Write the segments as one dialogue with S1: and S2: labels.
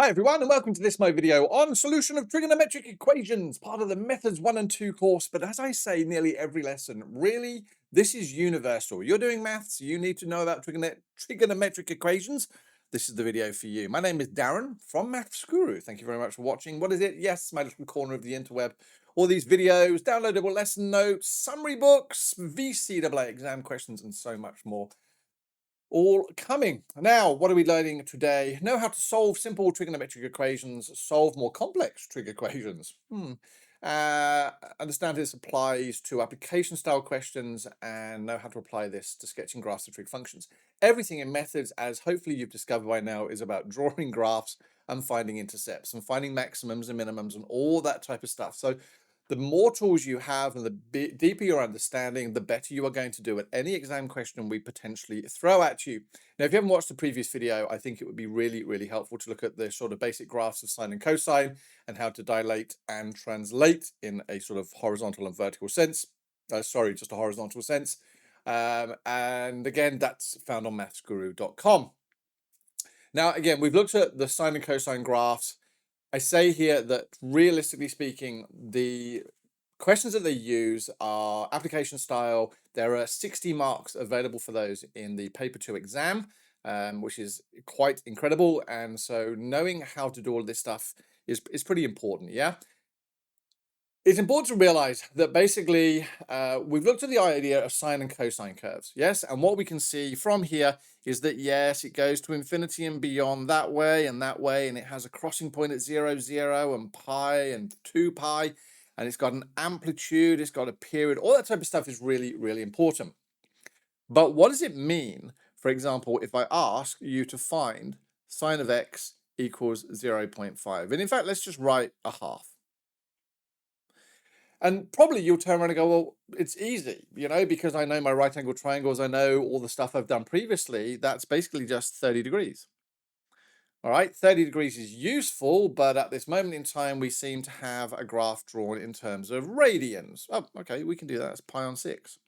S1: Hi everyone and welcome to this my video on solution of trigonometric equations, part of the methods 1 and 2 course. But as I say nearly every lesson, really this is universal. You're doing maths, you need to know about trigonometric equations. This is the video for you. My name is Darren from Maths Guru. Thank you very much for watching. What is it? Yes, my little corner of the interweb. All these videos, downloadable lesson notes, summary books, VCAA exam questions and so much more. All coming. Now, what are we learning today? Know how to solve simple trigonometric equations, solve more complex trig equations. Understand this applies to application style questions and know how to apply this to sketching graphs of trig functions. Everything in methods, as hopefully you've discovered by now, is about drawing graphs and finding intercepts and finding maximums and minimums and all that type of stuff. So the more tools you have and the deeper your understanding, the better you are going to do at any exam question we potentially throw at you. Now, if you haven't watched the previous video, I think it would be really, really helpful to look at the sort of basic graphs of sine and cosine and how to dilate and translate in a sort of horizontal and vertical sense. Sorry, just a horizontal sense. And again, that's found on mathsguru.com. Now, again, we've looked at the sine and cosine graphs. I say here that realistically speaking, the questions that they use are application style. There are 60 marks available for those in the paper 2 exam, which is quite incredible. And so knowing how to do all this stuff is pretty important. Yeah. It's important to realize that basically we've looked at the idea of sine and cosine curves, yes? And what we can see from here is that, yes, it goes to infinity and beyond that way, and it has a crossing point at 0, 0, and pi and 2 pi, and it's got an amplitude, it's got a period, all that type of stuff is really, really important. But what does it mean, for example, if I ask you to find sine of x equals 0.5? And in fact, let's just write a half. And probably you'll turn around and go, well, it's easy, because I know my right angle triangles. I know all the stuff I've done previously. That's basically just 30 degrees. All right, 30 degrees is useful, but at this moment in time, we seem to have a graph drawn in terms of radians. Oh, okay, we can do that. It's pi on 6.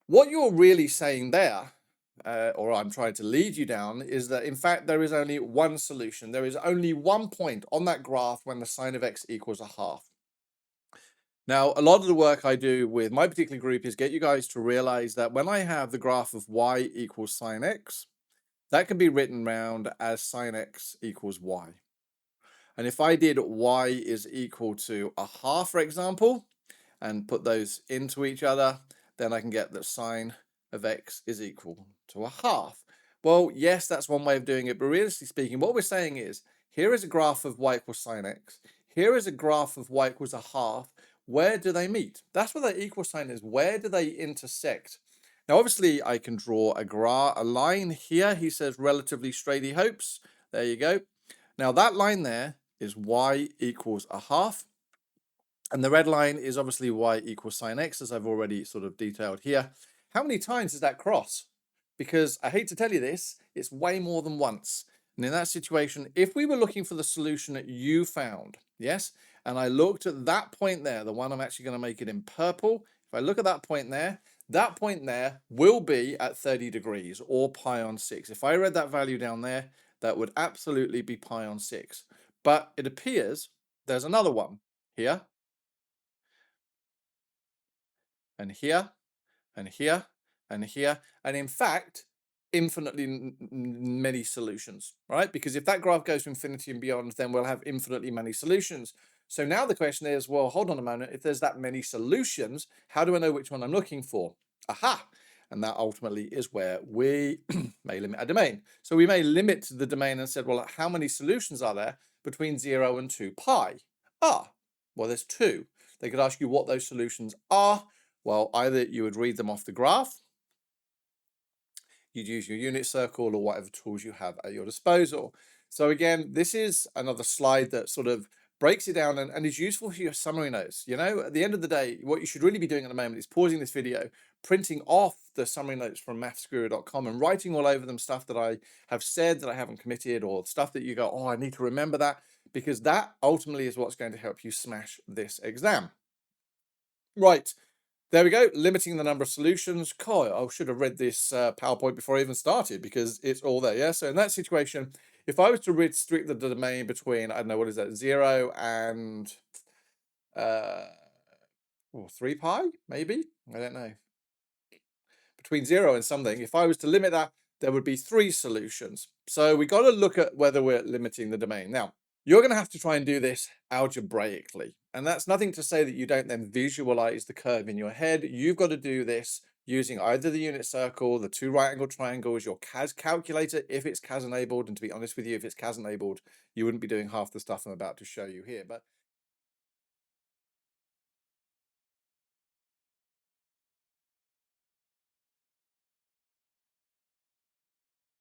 S1: What you're really saying there, or I'm trying to lead you down, is that in fact there is only one solution. There is only one point on that graph when the sine of x equals a half. Now, a lot of the work I do with my particular group is get you guys to realize that when I have the graph of y equals sine x, that can be written round as sine x equals y. And if I did y is equal to a half, for example, and put those into each other, then I can get that sine of x is equal to a half. Well, yes, that's one way of doing it, but realistically speaking, what we're saying is, here is a graph of y equals sine x. Here is a graph of y equals a half. Where do they meet? That's what the equal sign is. Where do they intersect? Now, obviously, I can draw a line here. He says relatively straight, he hopes. There you go. Now, that line there is y equals a half. And the red line is obviously y equals sine x, as I've already sort of detailed here. How many times does that cross? Because I hate to tell you this, it's way more than once. And in that situation, if we were looking for the solution that you found, yes, and I looked at that point there, the one I'm actually going to make it in purple. If I look at that point there will be at 30 degrees or pi on 6. If I read that value down there, that would absolutely be pi on 6. But it appears there's another one here, and here, and here, and here, and in fact, infinitely many solutions, right? Because if that graph goes to infinity and beyond, then we'll have infinitely many solutions. So now the question is, well, hold on a moment. If there's that many solutions, how do I know which one I'm looking for? Aha! And that ultimately is where we may limit a domain. So we may limit the domain and said, well, how many solutions are there between 0 and 2 pi? Well, there's 2. They could ask you what those solutions are. Well, either you would read them off the graph, you'd use your unit circle or whatever tools you have at your disposal. So again, this is another slide that sort of breaks it down and is useful for your summary notes. At the end of the day, what you should really be doing at the moment is pausing this video, printing off the summary notes from mathsguru.com and writing all over them stuff that I have said that I haven't committed, or stuff that you go, oh, I need to remember that, because that ultimately is what's going to help you smash this exam. Right. There we go, limiting the number of solutions. God, I should have read this PowerPoint before I even started, because it's all there, yeah? So in that situation, If I was to restrict the domain between, I don't know, what is that, 0 and uh, 3 pi, maybe? I don't know. Between 0 and something, if I was to limit that, there would be 3 solutions. So we got to look at whether we're limiting the domain. Now, you're going to have to try and do this algebraically. And that's nothing to say that you don't then visualize the curve in your head. You've got to do this using either the unit circle, the 2 right angle triangles, your CAS calculator, if it's CAS enabled. And to be honest with you, if it's CAS enabled, you wouldn't be doing half the stuff I'm about to show you here. But